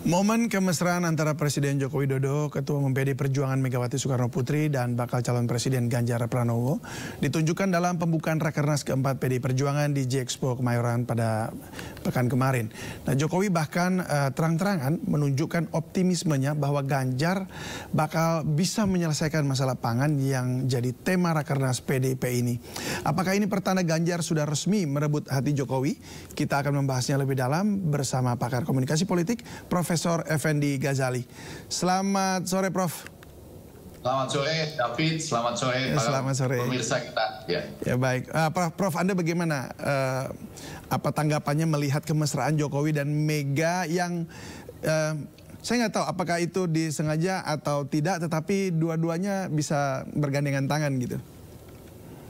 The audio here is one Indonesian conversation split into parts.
Momen kemesraan antara Presiden Joko Widodo, Ketua Umum PD Perjuangan Megawati Soekarno Putri, dan bakal calon Presiden Ganjar Pranowo ditunjukkan dalam pembukaan Rakernas keempat PD Perjuangan di J-Expo Kemayoran pada pekan kemarin. Nah, Jokowi bahkan terang-terangan menunjukkan optimismenya bahwa Ganjar bakal bisa menyelesaikan masalah pangan yang jadi tema Rakernas PDIP ini. Apakah ini pertanda Ganjar sudah resmi merebut hati Jokowi? Kita akan membahasnya lebih dalam bersama pakar komunikasi politik, Profesor Effendi Ghazali. Selamat sore, Prof. Selamat sore, David. Selamat sore, selamat sore pemirsa kita. Ya baik, Prof, Anda bagaimana apa tanggapannya melihat kemesraan Jokowi dan Mega yang saya nggak tahu apakah itu disengaja atau tidak, tetapi dua-duanya bisa bergandengan tangan gitu.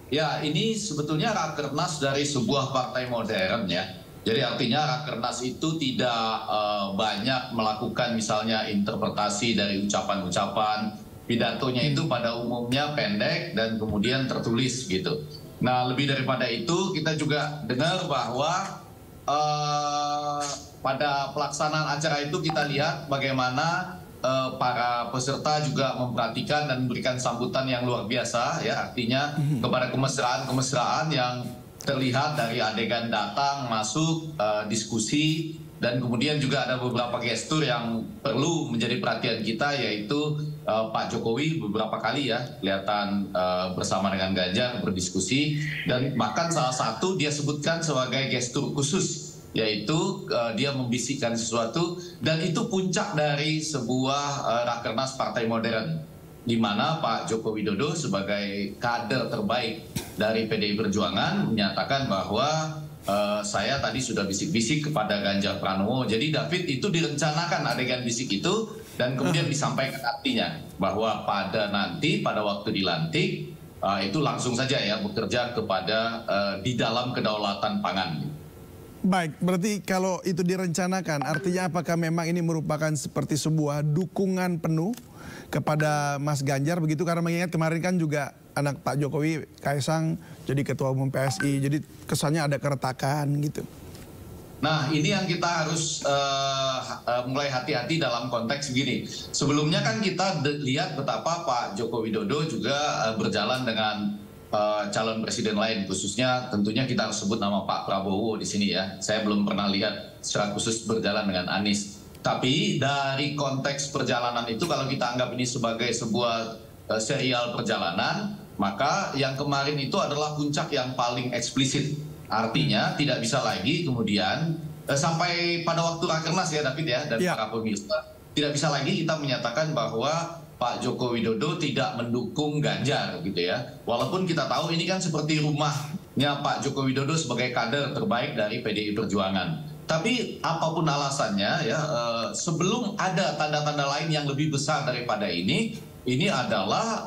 Ya, ini sebetulnya rakernas dari sebuah partai modern ya. Jadi artinya rakernas itu tidak banyak melakukan misalnya interpretasi dari ucapan-ucapan, pidatonya itu pada umumnya pendek dan kemudian tertulis gitu. Nah, lebih daripada itu kita juga dengar bahwa pada pelaksanaan acara itu kita lihat bagaimana para peserta juga memperhatikan dan memberikan sambutan yang luar biasa ya, artinya kepada kemesraan yang terlihat dari adegan datang, masuk, diskusi, dan kemudian juga ada beberapa gestur yang perlu menjadi perhatian kita, yaitu Pak Jokowi beberapa kali ya kelihatan bersama dengan Ganjar berdiskusi, dan bahkan salah satu dia sebutkan sebagai gestur khusus, yaitu dia membisikkan sesuatu, dan itu puncak dari sebuah rakernas partai modern, di mana Pak Joko Widodo sebagai kader terbaik dari PDI Perjuangan menyatakan bahwa saya tadi sudah bisik-bisik kepada Ganjar Pranowo. Jadi David, itu direncanakan adegan bisik itu dan kemudian disampaikan artinya bahwa pada waktu dilantik itu langsung saja ya bekerja kepada di dalam kedaulatan pangan. Baik, berarti kalau itu direncanakan, artinya apakah memang ini merupakan seperti sebuah dukungan penuh kepada Mas Ganjar begitu? Karena mengingat kemarin kan juga anak Pak Jokowi, Kaisang, jadi Ketua Umum PSI, jadi kesannya ada keretakan gitu. Nah, ini yang kita harus mulai hati-hati dalam konteks begini. Sebelumnya kan kita lihat betapa Pak Joko Widodo juga berjalan dengan calon presiden lain, khususnya tentunya kita harus sebut nama Pak Prabowo di sini ya. Saya belum pernah lihat secara khusus berjalan dengan Anies. Tapi dari konteks perjalanan itu, kalau kita anggap ini sebagai sebuah serial perjalanan, maka yang kemarin itu adalah puncak yang paling eksplisit. Artinya tidak bisa lagi kemudian sampai pada waktu rakernas ya David ya, dan para pemirsa, tidak bisa lagi kita menyatakan bahwa Pak Joko Widodo tidak mendukung Ganjar gitu ya. Walaupun kita tahu ini kan seperti rumahnya Pak Joko Widodo sebagai kader terbaik dari PDI Perjuangan. Tapi apapun alasannya ya, sebelum ada tanda-tanda lain yang lebih besar daripada ini adalah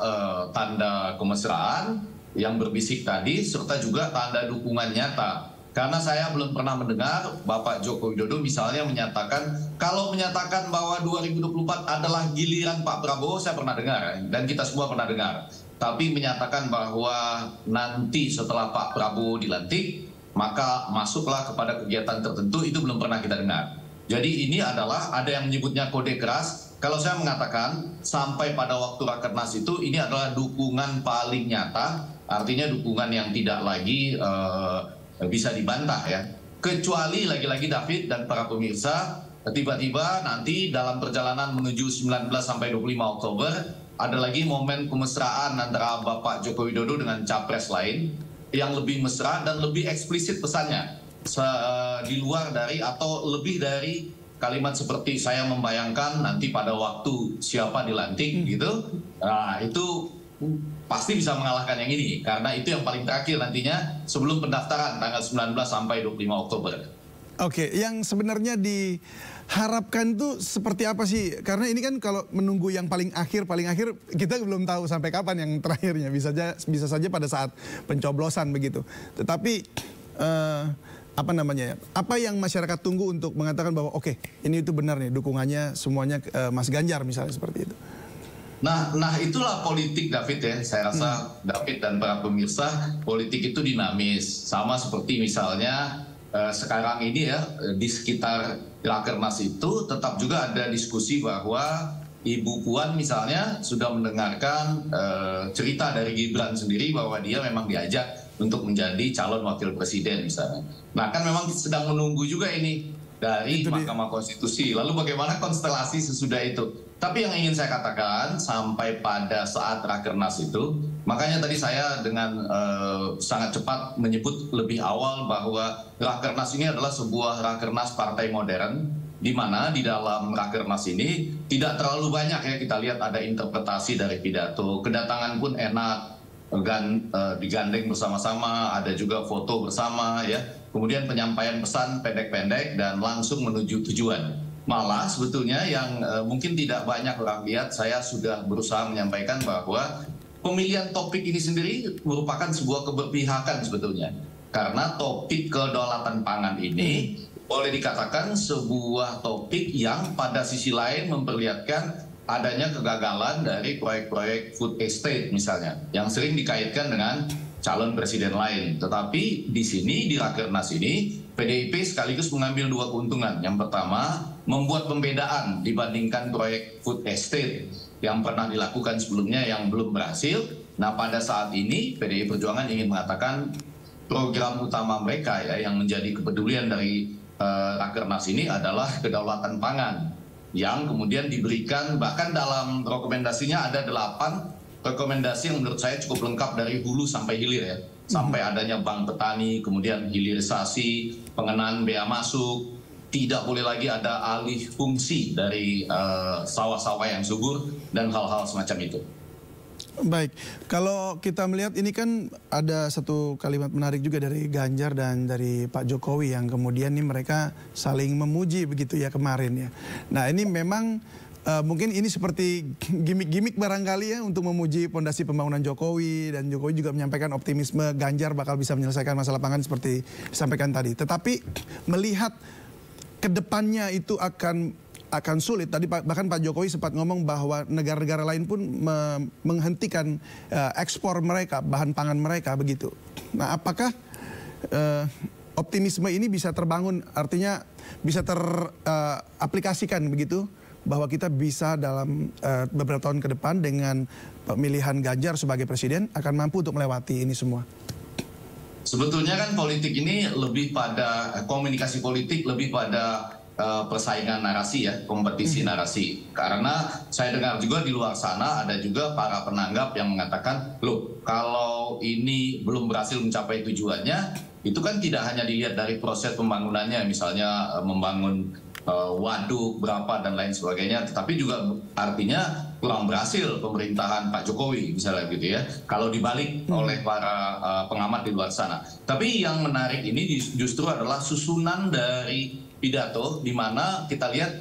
tanda kemesraan yang berbisik tadi, serta juga tanda dukungan nyata. Karena saya belum pernah mendengar Bapak Joko Widodo misalnya menyatakan, kalau menyatakan bahwa 2024 adalah giliran Pak Prabowo, saya pernah dengar, dan kita semua pernah dengar. Tapi menyatakan bahwa nanti setelah Pak Prabowo dilantik, maka masuklah kepada kegiatan tertentu, itu belum pernah kita dengar. Jadi ini adalah, ada yang menyebutnya kode keras. Kalau saya mengatakan sampai pada waktu rakernas itu, ini adalah dukungan paling nyata, artinya dukungan yang tidak lagi bisa dibantah ya. Kecuali lagi-lagi David dan para pemirsa, tiba-tiba nanti dalam perjalanan menuju 19 sampai 25 Oktober, ada lagi momen kemesraan antara Bapak Joko Widodo dengan capres lain yang lebih mesra dan lebih eksplisit pesannya, di luar dari atau lebih dari kalimat seperti saya membayangkan nanti pada waktu siapa dilantik gitu. Nah, itu pasti bisa mengalahkan yang ini, karena itu yang paling terakhir nantinya sebelum pendaftaran tanggal 19 sampai 25 Oktober. Oke, yang sebenarnya diharapkan itu seperti apa sih? Karena ini kan kalau menunggu yang paling akhir kita belum tahu sampai kapan yang terakhirnya. Bisa saja pada saat pencoblosan begitu. Tetapi apa namanya ya? Apa yang masyarakat tunggu untuk mengatakan bahwa oke, ini itu benar nih dukungannya semuanya Mas Ganjar misalnya seperti itu. Nah itulah politik David ya. Saya rasa David dan para pemirsa, politik itu dinamis. Sama seperti misalnya sekarang ini ya di sekitar Rakernas itu tetap juga ada diskusi bahwa Ibu Puan misalnya sudah mendengarkan cerita dari Gibran sendiri bahwa dia memang diajak untuk menjadi calon wakil presiden misalnya. Nah kan memang sedang menunggu juga ini dari Mahkamah Konstitusi. Lalu bagaimana konstelasi sesudah itu? Tapi yang ingin saya katakan sampai pada saat Rakernas itu, makanya tadi saya dengan sangat cepat menyebut lebih awal bahwa Rakernas ini adalah sebuah Rakernas partai modern, di mana di dalam Rakernas ini tidak terlalu banyak ya kita lihat ada interpretasi dari pidato, kedatangan pun enak, digandeng bersama-sama, ada juga foto bersama ya. Kemudian penyampaian pesan pendek-pendek dan langsung menuju tujuan. Malah sebetulnya yang mungkin tidak banyak orang lihat, saya sudah berusaha menyampaikan bahwa pemilihan topik ini sendiri merupakan sebuah keberpihakan sebetulnya. Karena topik kedaulatan pangan ini boleh dikatakan sebuah topik yang pada sisi lain memperlihatkan adanya kegagalan dari proyek-proyek food estate misalnya, yang sering dikaitkan dengan calon presiden lain. Tetapi di sini, di Rakernas ini, PDIP sekaligus mengambil dua keuntungan. Yang pertama, membuat pembedaan dibandingkan proyek food estate yang pernah dilakukan sebelumnya yang belum berhasil. Nah, pada saat ini, PDI Perjuangan ingin mengatakan program utama mereka ya, yang menjadi kepedulian dari Rakernas ini adalah kedaulatan pangan, yang kemudian diberikan, bahkan dalam rekomendasinya ada 8 rekomendasi yang menurut saya cukup lengkap dari hulu sampai hilir ya. Sampai adanya bank petani, kemudian hilirisasi, pengenaan bea masuk, tidak boleh lagi ada alih fungsi dari sawah-sawah yang subur, dan hal-hal semacam itu. Baik, kalau kita melihat ini kan ada satu kalimat menarik juga dari Ganjar dan dari Pak Jokowi yang kemudian ini mereka saling memuji begitu ya kemarin ya. Nah ini memang mungkin ini seperti gimmick-gimmick barangkali ya untuk memuji fondasi pembangunan Jokowi, dan Jokowi juga menyampaikan optimisme Ganjar bakal bisa menyelesaikan masalah pangan seperti disampaikan tadi. Tetapi melihat kedepannya itu akan sulit. Tadi bahkan Pak Jokowi sempat ngomong bahwa negara-negara lain pun menghentikan ekspor mereka, bahan pangan mereka begitu. Nah, apakah optimisme ini bisa terbangun, artinya bisa teraplikasikan begitu, bahwa kita bisa dalam beberapa tahun ke depan dengan pemilihan Ganjar sebagai presiden akan mampu untuk melewati ini semua? Sebetulnya kan politik ini lebih pada komunikasi politik, lebih pada persaingan narasi ya, kompetisi narasi. Karena saya dengar juga di luar sana ada juga para penanggap yang mengatakan, loh kalau ini belum berhasil mencapai tujuannya, itu kan tidak hanya dilihat dari proses pembangunannya, misalnya membangun waduk berapa dan lain sebagainya, tetapi juga artinya kurang berhasil pemerintahan Pak Jokowi misalnya gitu ya, kalau dibalik oleh para pengamat di luar sana. Tapi yang menarik ini justru adalah susunan dari pidato, di mana kita lihat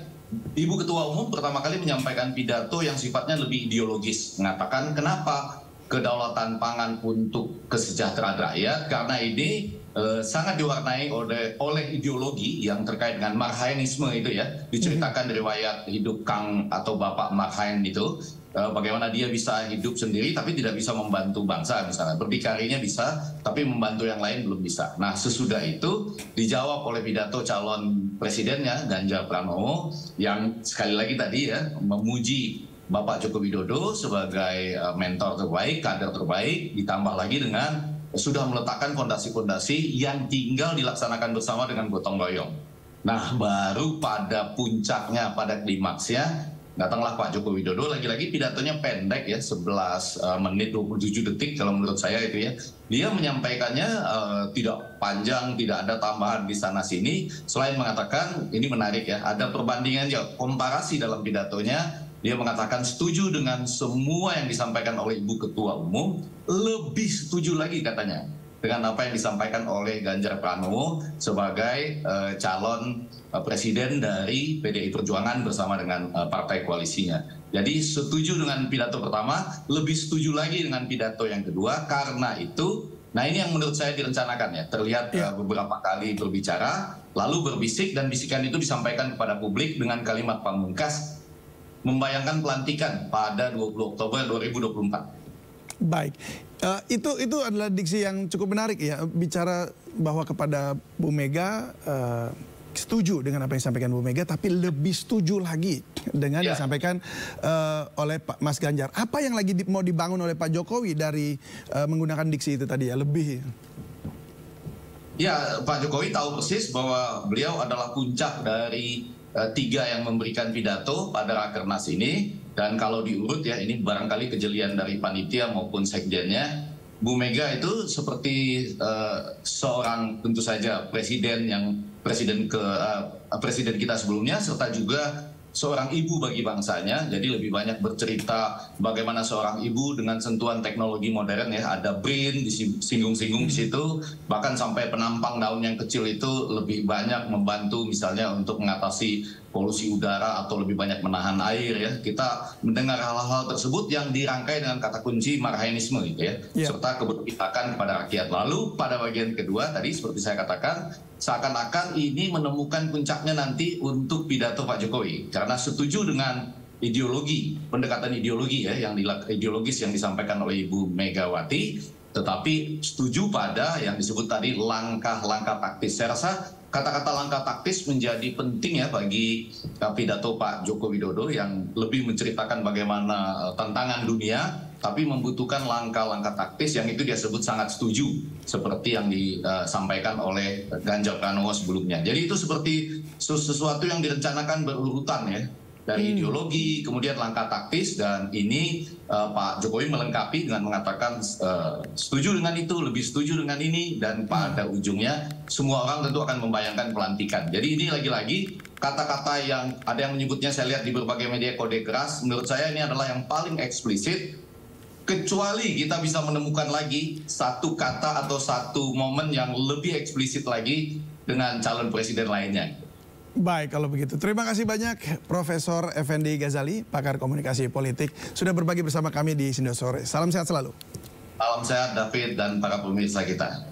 Ibu Ketua Umum pertama kali menyampaikan pidato yang sifatnya lebih ideologis, mengatakan kenapa kedaulatan pangan untuk kesejahteraan rakyat, karena ini sangat diwarnai oleh ideologi yang terkait dengan Marhainisme itu ya. Diceritakan riwayat hidup Kang atau Bapak Marhain itu, bagaimana dia bisa hidup sendiri tapi tidak bisa membantu bangsa misalnya. Berdikarinya bisa, tapi membantu yang lain belum bisa. Nah sesudah itu dijawab oleh pidato calon presidennya Ganjar Pranowo, yang sekali lagi tadi ya memuji Bapak Joko Widodo sebagai mentor terbaik, kader terbaik, ditambah lagi dengan sudah meletakkan fondasi-fondasi yang tinggal dilaksanakan bersama dengan gotong royong. Nah, baru pada puncaknya, pada klimaksnya, datanglah Pak Joko Widodo, lagi-lagi pidatonya pendek ya, 11 menit 27 detik kalau menurut saya itu ya. Dia menyampaikannya tidak panjang, tidak ada tambahan di sana-sini, selain mengatakan, ini menarik ya, ada perbandingan ya, komparasi dalam pidatonya. Dia mengatakan setuju dengan semua yang disampaikan oleh Ibu Ketua Umum, lebih setuju lagi katanya dengan apa yang disampaikan oleh Ganjar Pranowo sebagai calon presiden dari PDI Perjuangan bersama dengan partai koalisinya. Jadi setuju dengan pidato pertama, lebih setuju lagi dengan pidato yang kedua. Karena itu, nah ini yang menurut saya direncanakan ya, terlihat beberapa kali berbicara, lalu berbisik, dan bisikan itu disampaikan kepada publik dengan kalimat pamungkas, membayangkan pelantikan pada 20 Oktober 2024. Baik, itu adalah diksi yang cukup menarik ya, bicara bahwa kepada Bu Mega setuju dengan apa yang disampaikan Bu Mega, tapi lebih setuju lagi dengan yang disampaikan oleh Pak Mas Ganjar. Apa yang lagi mau dibangun oleh Pak Jokowi dari menggunakan diksi itu tadi ya, lebih? Ya, Pak Jokowi tahu persis bahwa beliau adalah puncak dari tiga yang memberikan pidato pada Rakernas ini. Dan kalau diurut ya, ini barangkali kejelian dari panitia maupun sekjennya. Bu Mega itu seperti seorang tentu saja presiden kita sebelumnya, serta juga seorang ibu bagi bangsanya. Jadi lebih banyak bercerita bagaimana seorang ibu dengan sentuhan teknologi modern ya, ada BRIN disinggung-singgung di situ, bahkan sampai penampang daun yang kecil itu lebih banyak membantu misalnya untuk mengatasi polusi udara atau lebih banyak menahan air ya. Kita mendengar hal-hal tersebut yang dirangkai dengan kata kunci marhainisme gitu ya, serta keberpihakan kepada rakyat. Lalu pada bagian kedua tadi seperti saya katakan, seakan-akan ini menemukan puncaknya nanti untuk pidato Pak Jokowi, karena setuju dengan ideologi, pendekatan ideologi ya, ideologis yang disampaikan oleh Ibu Megawati, tetapi setuju pada yang disebut tadi langkah-langkah taktis. Saya rasa kata-kata langkah taktis menjadi penting ya bagi pidato Pak Joko Widodo yang lebih menceritakan bagaimana tantangan dunia, tapi membutuhkan langkah-langkah taktis yang itu dia sebut sangat setuju, seperti yang disampaikan oleh Ganjar Pranowo sebelumnya. Jadi itu seperti sesuatu yang direncanakan berurutan ya, dari ideologi, kemudian langkah taktis, dan ini Pak Jokowi melengkapi dengan mengatakan setuju dengan itu, lebih setuju dengan ini, dan pada ujungnya semua orang tentu akan membayangkan pelantikan. Jadi ini lagi-lagi kata-kata yang ada yang menyebutnya, saya lihat di berbagai media, kode keras. Menurut saya ini adalah yang paling eksplisit, kecuali kita bisa menemukan lagi satu kata atau satu momen yang lebih eksplisit lagi dengan calon presiden lainnya. Baik, kalau begitu. Terima kasih banyak Profesor Effendi Ghazali, pakar komunikasi politik, sudah berbagi bersama kami di Sindo Sore. Salam sehat selalu. Salam sehat David dan para pemirsa kita.